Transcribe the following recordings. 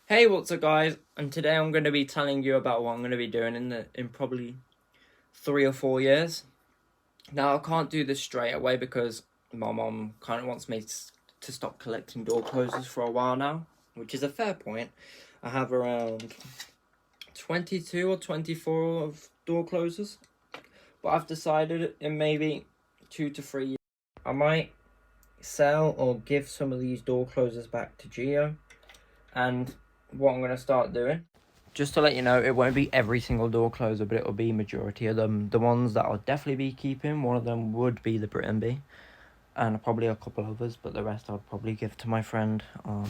Hey, what's up guys? And today I'm going to be telling you about what I'm going to be doing in probably 3 or 4 years. Now I can't do this straight away because my mom kind of wants me to stop collecting door closers for a while now, which is a fair point. I have around 22 or 24 of door closers, but I've decided in maybe 2 to 3 years I might sell or give some of these door closers back to Geo. And what I'm going to start doing, just to let you know, it won't be every single door closer, but it'll be majority of them. The ones that I'll definitely be keeping, one of them would be the Britain Bee, and probably a couple others, but the rest I'll probably give to my friend. I'm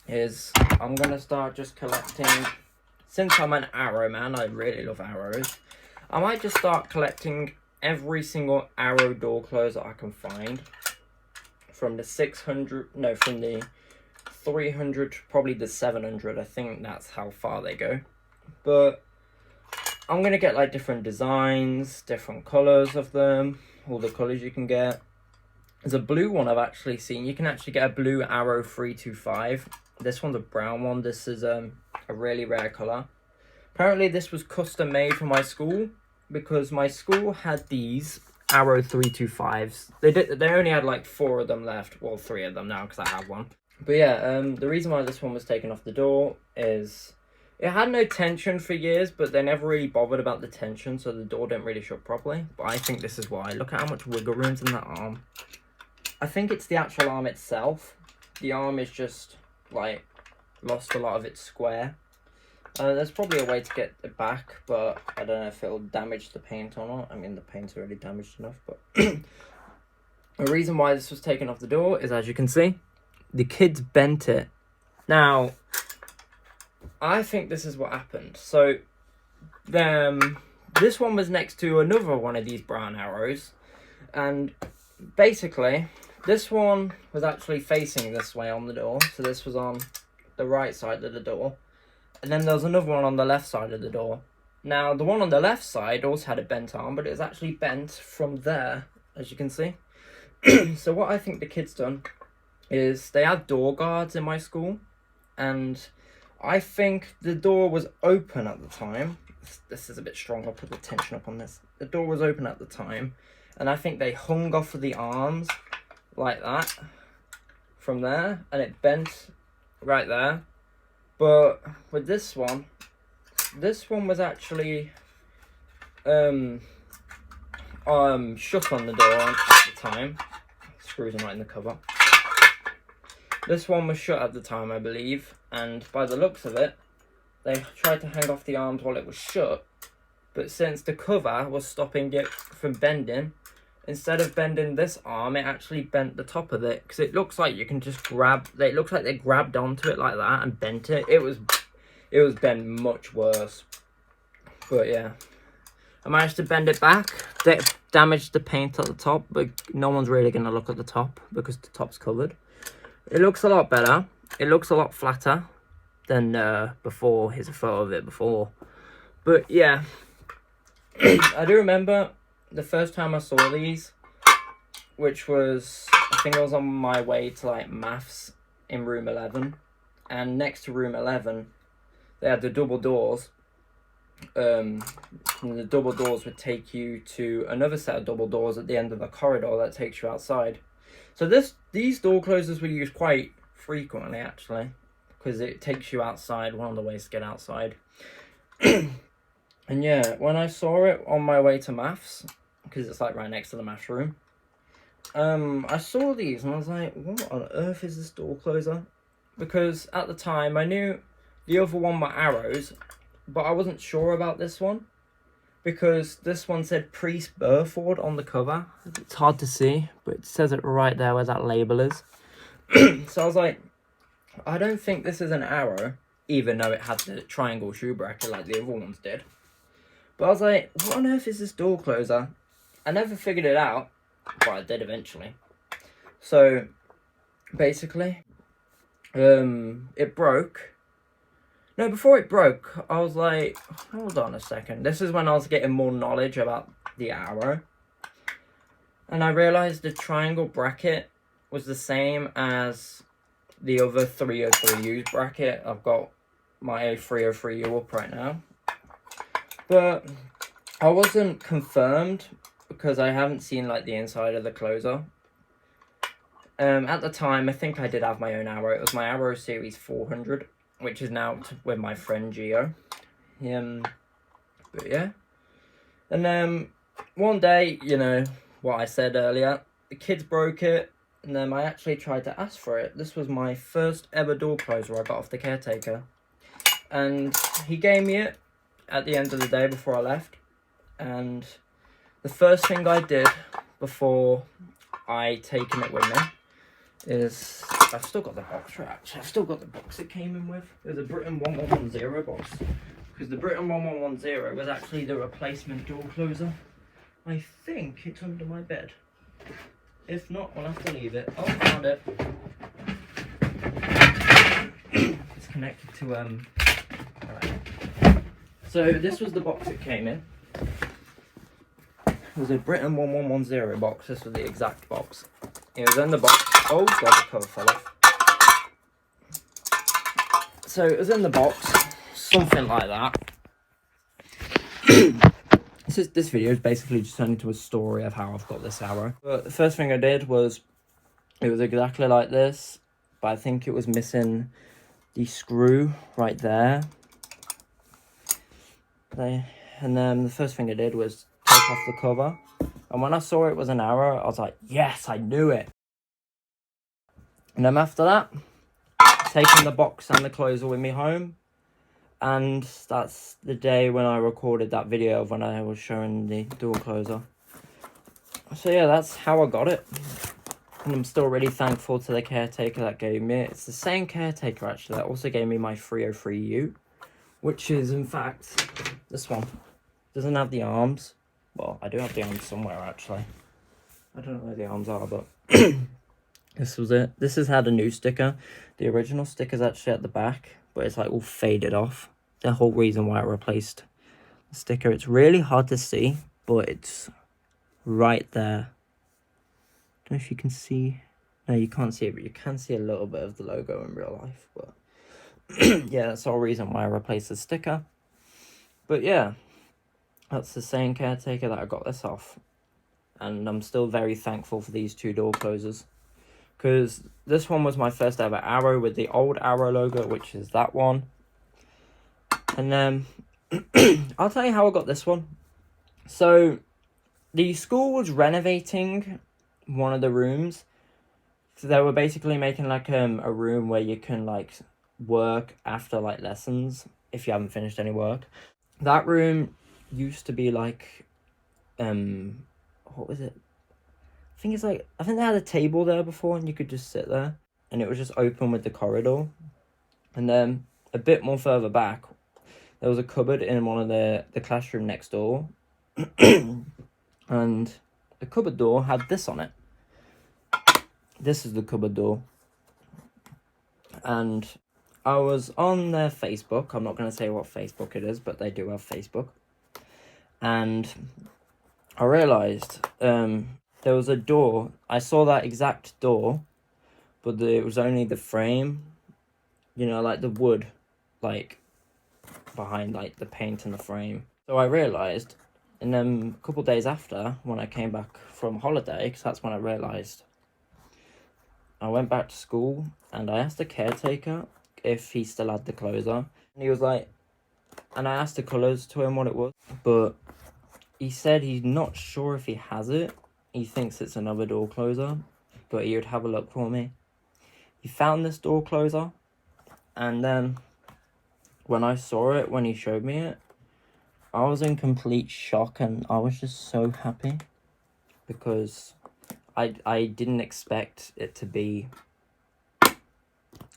going to start just collecting, since I'm an arrow man, I really love arrows, I might just start collecting every single arrow door closer I can find, from the 300, probably the 700. I think that's how far they go. But I'm gonna get like different designs, different colors of them, all the colors you can get. There's a blue one I've actually seen. You can actually get a blue arrow 325. This one's a brown one. This is a really rare color. Apparently this was custom made for my school, because my school had these arrow 325s. They only had like 4 of them left. Well, 3 of them now because I have one. But yeah, the reason why this one was taken off the door is it had no tension for years, but they never really bothered about the tension, so the door didn't really shut properly. But I think this is why. Look at how much wiggle room's in that arm. I think it's the actual arm itself. The arm is just, like, lost a lot of its square. There's probably a way to get it back, but I don't know if it'll damage the paint or not. I mean, the paint's already damaged enough, but the reason why this was taken off the door is, as you can see, the kids bent it. Now, I think this is what happened. So, this one was next to another one of these brown arrows. And basically, this one was actually facing this way on the door. So this was on the right side of the door. And then there was another one on the left side of the door. Now, the one on the left side also had a bent arm, but it was actually bent from there, as you can see. So what I think the kids done is they had door guards in my school, and I think the door was open at the time. This is a bit strong. I'll put the tension up on this. The door was open at the time, and I think they hung off of the arms like that from there, and it bent right there. But with this one was actually shut on the door at the time. Screws are right in the cover. This one was shut at the time, I believe, and by the looks of it, they tried to hang off the arms while it was shut, but since the cover was stopping it from bending, instead of bending this arm, it actually bent the top of it, because it looks like you can just grab, it looks like they grabbed onto it like that and bent it. It was bent much worse. But yeah, I managed to bend it back. They damaged the paint at the top, but no one's really going to look at the top because the top's covered. It looks a lot better. It looks a lot flatter than before. Here's a photo of it before. But yeah, I do remember the first time I saw these, which was, I think I was on my way to like maths in room 11. And next to room 11, they had the double doors. And the double doors would take you to another set of double doors at the end of the corridor that takes you outside. So these door closers were used quite frequently, actually, because it takes you outside, one of the ways to get outside. And yeah, when I saw it on my way to maths, because it's like right next to the maths room, I saw these and I was like, what on earth is this door closer? Because at the time I knew the other one were arrows, but I wasn't sure about this one, because this one said Priest Burford on the cover. It's hard to see, but it says it right there where that label is. So I was like, I don't think this is an arrow, even though it had the triangle shoe bracket like the other ones did. But I was like, what on earth is this door closer? I never figured it out, but I did eventually. So basically, it broke. No, before it broke, I was like, hold on a second. This is when I was getting more knowledge about the arrow. And I realised the triangle bracket was the same as the other 303U bracket. I've got my 303U up right now. But I wasn't confirmed because I haven't seen like the inside of the closer. At the time, I think I did have my own arrow. It was my Arrow Series 400, which is now with my friend Gio. But yeah. And one day, you know, what I said earlier, the kids broke it, and then I actually tried to ask for it. This was my first ever door closer I got off the caretaker. And he gave me it at the end of the day before I left. And the first thing I did before I taken it with me is, I've still got the box, right? Actually, I've still got the box it came in with. It was a Britain 1110 box. Because the Britain 1110 was actually the replacement door closer. I think it's under my bed. If not, I'll have to leave it. Oh, I found it. It's connected to, alright. So, this was the box it came in. It was a Britain 1110 box. This was the exact box. It was in the box. Oh, God, the cover fell off. So, it was in the box. Something like that. This video is basically just turning into a story of how I've got this arrow. But the first thing I did was, it was exactly like this, but I think it was missing the screw right there. And then the first thing I did was take off the cover. And when I saw it was an arrow, I was like, yes, I knew it. And then after that, taking the box and the closer with me home. And that's the day when I recorded that video of when I was showing the door closer. So yeah, that's how I got it. And I'm still really thankful to the caretaker that gave me it. It's the same caretaker actually that also gave me my 303U. Which is in fact, this one. Doesn't have the arms. Well, I do have the arms somewhere actually. I don't know where the arms are, but this was it. This has had a new sticker. The original sticker's actually at the back, but it's like all faded off. The whole reason why I replaced the sticker. It's really hard to see, but it's right there. Don't know if you can see. No, you can't see it, but you can see a little bit of the logo in real life. But yeah, that's the whole reason why I replaced the sticker. But yeah, that's the same caretaker that I got this off. And I'm still very thankful for these two door closers. Because this one was my first ever arrow with the old Arrow logo, which is that one. And then, I'll tell you how I got this one. So, the school was renovating one of the rooms. So they were basically making like a room where you can like work after like lessons if you haven't finished any work. That room used to be like, what was it? I think they had a table there before and you could just sit there. And it was just open with the corridor. And then a bit more further back, there was a cupboard in one of the classroom next door. And the cupboard door had this on it. This is the cupboard door. And I was on their Facebook. I'm not going to say what Facebook it is, but they do have Facebook. And I realised there was a door. I saw that exact door, but it was only the frame. You know, like the wood, like behind like the paint and the frame. So I realised, and then a couple of days after, when I came back from holiday, because that's when I realised, I went back to school and I asked the caretaker if he still had the closer. And he was like, and I asked the colours to him what it was, but he said he's not sure if he has it. He thinks it's another door closer, but he would have a look for me. He found this door closer, and then when I saw it, when he showed me it, I was in complete shock and I was just so happy because I didn't expect it to be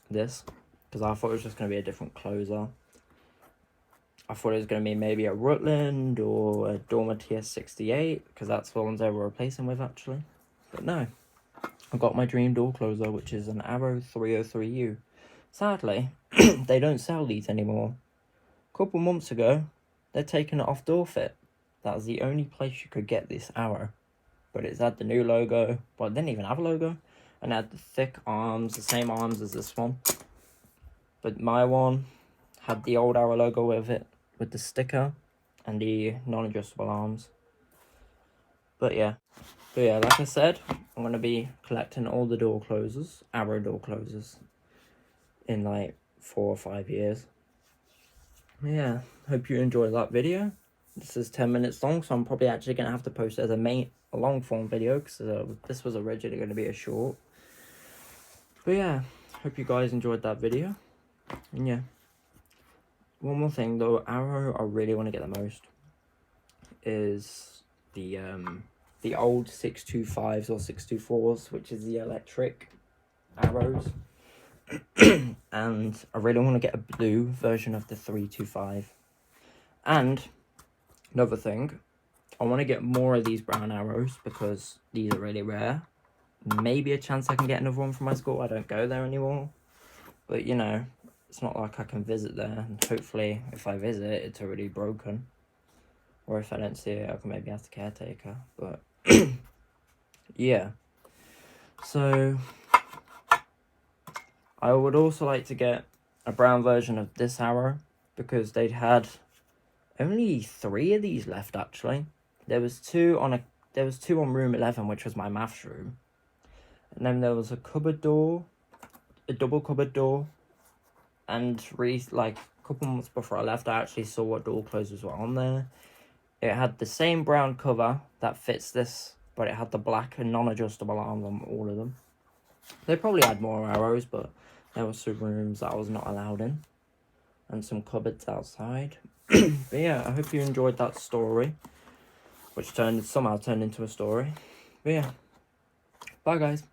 this, because I thought it was just going to be a different closer. I thought it was going to be maybe a Rutland or a Dormer TS68, because that's the ones they were replacing with actually. But no, I got my dream door closer, which is an Arrow 303U. Sadly, they don't sell these anymore. A couple months ago, they're taking it off DoorFit. That was the only place you could get this Arrow. But it's had the new logo. Well, it didn't even have a logo. and it had the thick arms, the same arms as this one. But my one had the old Arrow logo with it, with the sticker and the non-adjustable arms. But yeah, like I said, I'm going to be collecting all the door closers, Arrow door closers, in like 4 or 5 years. Yeah, hope you enjoyed that video. This is 10 minutes long, so I'm probably actually going to have to post it as a long form video, because this was originally going to be a short. But yeah, hope you guys enjoyed that video. And yeah, one more thing though, Arrow I really want to get the most is the old 625s or 624s, which is the electric Arrows. And I really want to get a blue version of the 325. And another thing, I want to get more of these brown Arrows because these are really rare. Maybe a chance I can get another one from my school. I don't go there anymore, but you know, it's not like I can visit there, and hopefully if I visit it's already broken, or if I don't see it I can maybe ask the caretaker. But yeah, so I would also like to get a brown version of this Arrow, because they'd had only 3 of these left actually. There was two on room 11, which was my maths room, and then there was a cupboard door, a double cupboard door, and like a couple months before I left I actually saw what door closers were on there. It had the same brown cover that fits this, but it had the black and non-adjustable arms on all of them. They probably had more Arrows, but there were some rooms that I was not allowed in, and some cupboards outside. But yeah, I hope you enjoyed that story, which somehow turned into a story. But yeah, bye guys.